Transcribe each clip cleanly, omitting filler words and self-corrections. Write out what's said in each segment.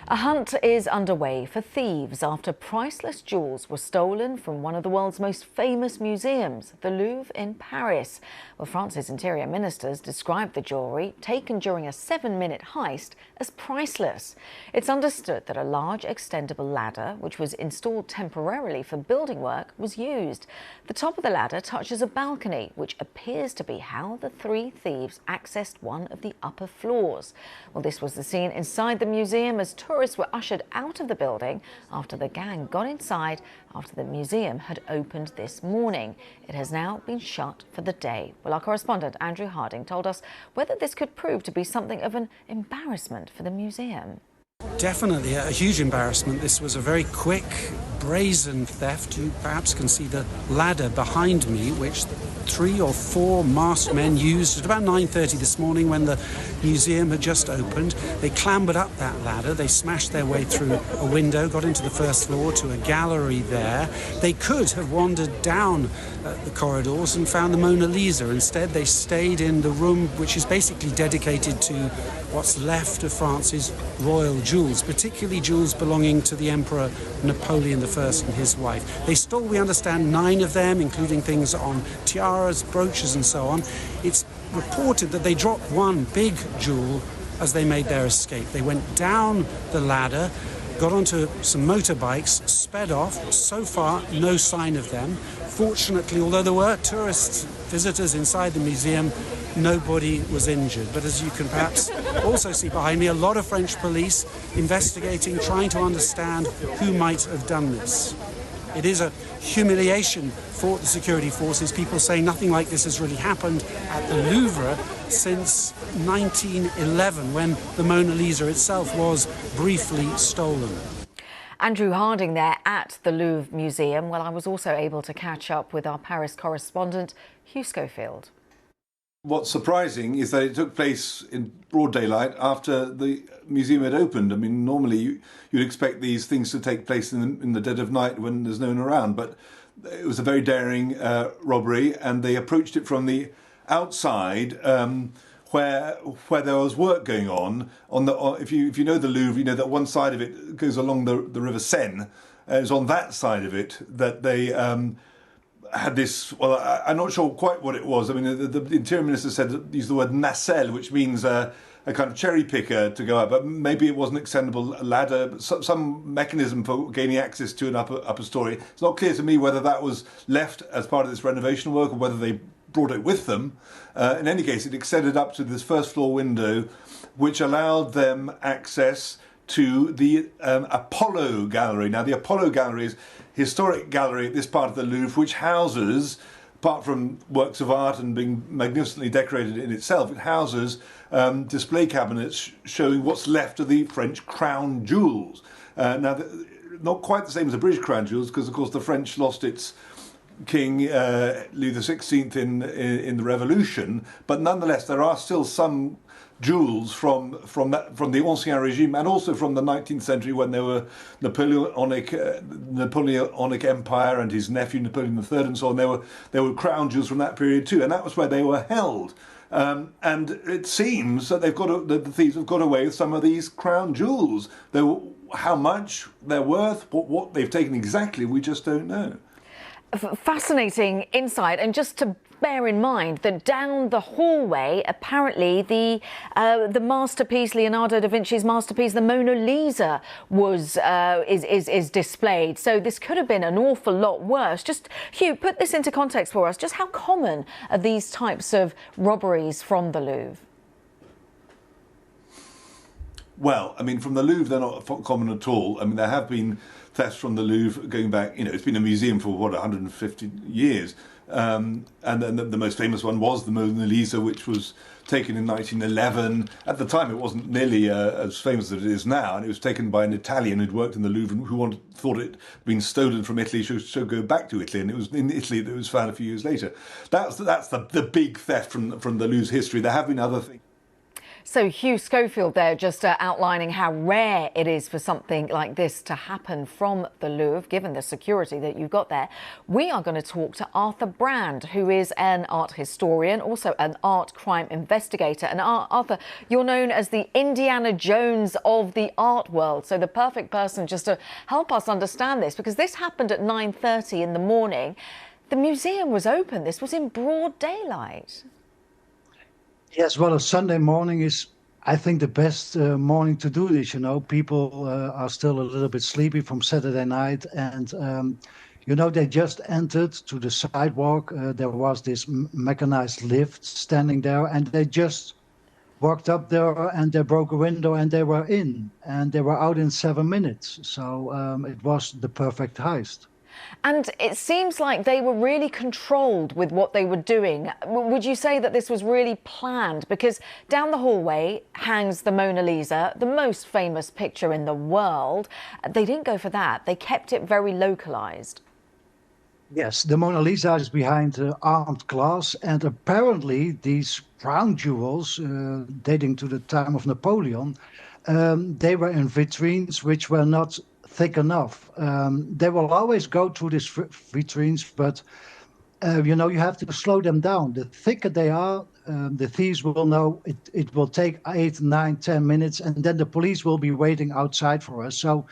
A hunt is underway for thieves after priceless jewels were stolen from one of the world's most famous museums, the Louvre in Paris. Well, France's interior ministers described the jewellery, taken during a 7-minute heist, as priceless. It's understood that a large extendable ladder, which was installed temporarily for building work, was used. The top of the ladder touches a balcony, which appears to be how the three thieves accessed one of the upper floors. Well, this was the scene inside the museum as tourists were ushered out of the building after the gang got inside after the museum had opened this morning. It has now been shut for the day. Well, our correspondent Andrew Harding told us whether this could prove to be something of an embarrassment for the museum. Definitely a huge embarrassment. This was a very quick, brazen theft. You perhaps can see the ladder behind me, which 3 or 4 masked men used at about 9:30 this morning when the museum had just opened. They clambered up that ladder, they smashed their way through a window, got into the first floor to a gallery there. They could have wandered down the corridors and found the Mona Lisa. Instead, they stayed in the room which is basically dedicated to what's left of France's royal jewels, particularly jewels belonging to the Emperor Napoleon I and his wife. They stole, we understand, 9 of them, including things on tiaras, brooches and so on. It's reported that they dropped one big jewel as they made their escape. They went down the ladder, got onto some motorbikes, sped off. So far, no sign of them. Fortunately, although there were tourists, visitors inside the museum, nobody was injured. But as you can perhaps also see behind me, a lot of French police investigating, trying to understand who might have done this. It is a humiliation for the security forces. People say nothing like this has really happened at the Louvre since 1911, when the Mona Lisa itself was briefly stolen. Andrew Harding there at the Louvre Museum. Well, I was also able to catch up with our Paris correspondent, Hugh Schofield. What's surprising is that it took place in broad daylight after the museum had opened. I mean, normally you'd expect these things to take place in the dead of night when there's no one around, but it was a very daring robbery, and they approached it from the outside, where there was work going on. If you know the Louvre, you know that one side of it goes along the River Seine. And it's on that side of it that they had this. Well, I'm not sure quite what it was. I mean, the interior minister used the word nacelle, which means a kind of cherry picker to go up, but maybe it was an extendable ladder, some mechanism for gaining access to an upper story. It's not clear to me whether that was left as part of this renovation work or whether they brought it with them. In any case, it extended up to this first floor window, which allowed them access to the Apollo Gallery. Now, the Apollo Gallery is a historic gallery at this part of the Louvre, which houses, apart from works of art and being magnificently decorated in itself, it houses display cabinets showing what's left of the French crown jewels. Now, not quite the same as the British crown jewels, because, of course, the French lost its King Louis XVI in the Revolution, but nonetheless there are still some jewels from the Ancien Regime and also from the 19th century, when there were Napoleonic Empire and his nephew Napoleon III and so on. There were crown jewels from that period too, and that was where they were held. And it seems that the thieves have got away with some of these crown jewels. How much they're worth, what they've taken exactly, we just don't know. Fascinating insight, and just to bear in mind that down the hallway, apparently the masterpiece, Leonardo da Vinci's masterpiece, the Mona Lisa, is displayed. So this could have been an awful lot worse. Just, Hugh, put this into context for us. Just how common are these types of robberies from the Louvre? Well, I mean, from the Louvre, they're not common at all. I mean, there have been thefts from the Louvre going back, it's been a museum for, 150 years. And then the most famous one was the Mona Lisa, which was taken in 1911. At the time, it wasn't nearly as famous as it is now, and it was taken by an Italian who'd worked in the Louvre and who thought it had been stolen from Italy, should go back to Italy, and it was in Italy that it was found a few years later. That's the big theft from the Louvre's history. There have been other things. So Hugh Schofield there just outlining how rare it is for something like this to happen from the Louvre, given the security that you've got there. We are going to talk to Arthur Brand, who is an art historian, also an art crime investigator. And Arthur, you're known as the Indiana Jones of the art world. So the perfect person just to help us understand this, because this happened at 9:30 in the morning. The museum was open. This was in broad daylight. Yes, well, a Sunday morning is, I think, the best morning to do this. You know, people are still a little bit sleepy from Saturday night. And, you know, they just entered to the sidewalk. There was this mechanized lift standing there, and they just walked up there and they broke a window and they were in. And they were out in 7 minutes. So it was the perfect heist. And it seems like they were really controlled with what they were doing. Would you say that this was really planned? Because down the hallway hangs the Mona Lisa, the most famous picture in the world. They didn't go for that. They kept it very localized. Yes, the Mona Lisa is behind armed glass, and apparently these crown jewels, dating to the time of Napoleon, they were in vitrines which were not thick enough. They will always go through these vitrines, but you know, you have to slow them down. The thicker they are, the thieves will know it will take 8, 9, 10 minutes, and then the police will be waiting outside for us. So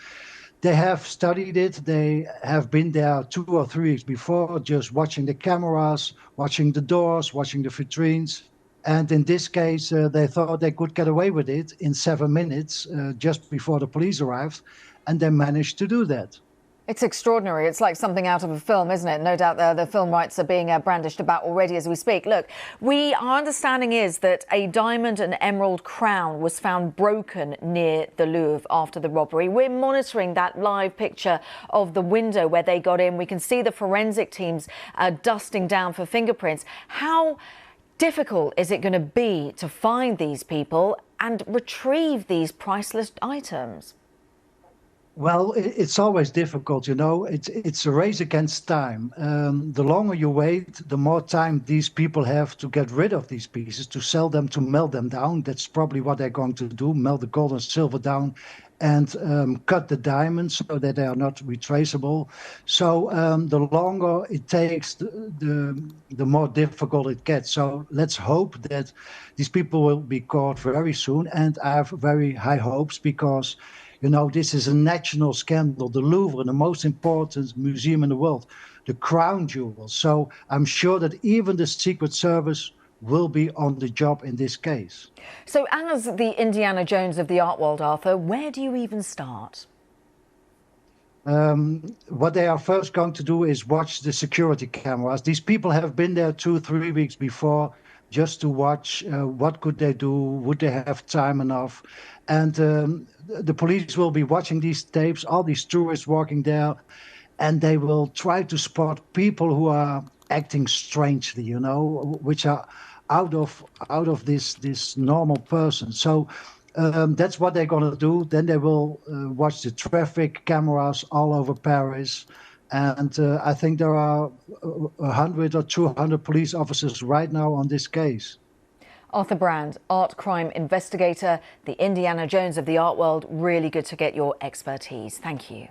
they have studied it. They have been there 2 or 3 weeks before, just watching the cameras, watching the doors, watching the vitrines. And in this case, they thought they could get away with it in 7 minutes, just before the police arrived. And they managed to do that. It's extraordinary. It's like something out of a film, isn't it? No doubt the film rights are being brandished about already as we speak. Look, our understanding is that a diamond and emerald crown was found broken near the Louvre after the robbery. We're monitoring that live picture of the window where they got in. We can see the forensic teams dusting down for fingerprints. How difficult is it going to be to find these people and retrieve these priceless items? Well, it's always difficult, you know. It's a race against time. The longer you wait, the more time these people have to get rid of these pieces, to sell them, to melt them down. That's probably what they're going to do, melt the gold and silver down and cut the diamonds so that they are not retraceable. So the longer it takes, the more difficult it gets. So let's hope that these people will be caught very soon. And I have very high hopes because, you know, this is a national scandal. The Louvre, the most important museum in the world, the crown jewels. So I'm sure that even the Secret Service will be on the job in this case. So as the Indiana Jones of the art world, Arthur, where do you even start? What they are first going to do is watch the security cameras. These people have been there 2 or 3 weeks before just to watch what could they do, would they have time enough. And the police will be watching these tapes, all these tourists walking there, and they will try to spot people who are acting strangely, you know, which are out of this normal person. So that's what they're going to do. Then they will watch the traffic cameras all over Paris. And I think there are 100 or 200 police officers right now on this case. Arthur Brand, art crime investigator, the Indiana Jones of the art world. Really good to get your expertise. Thank you.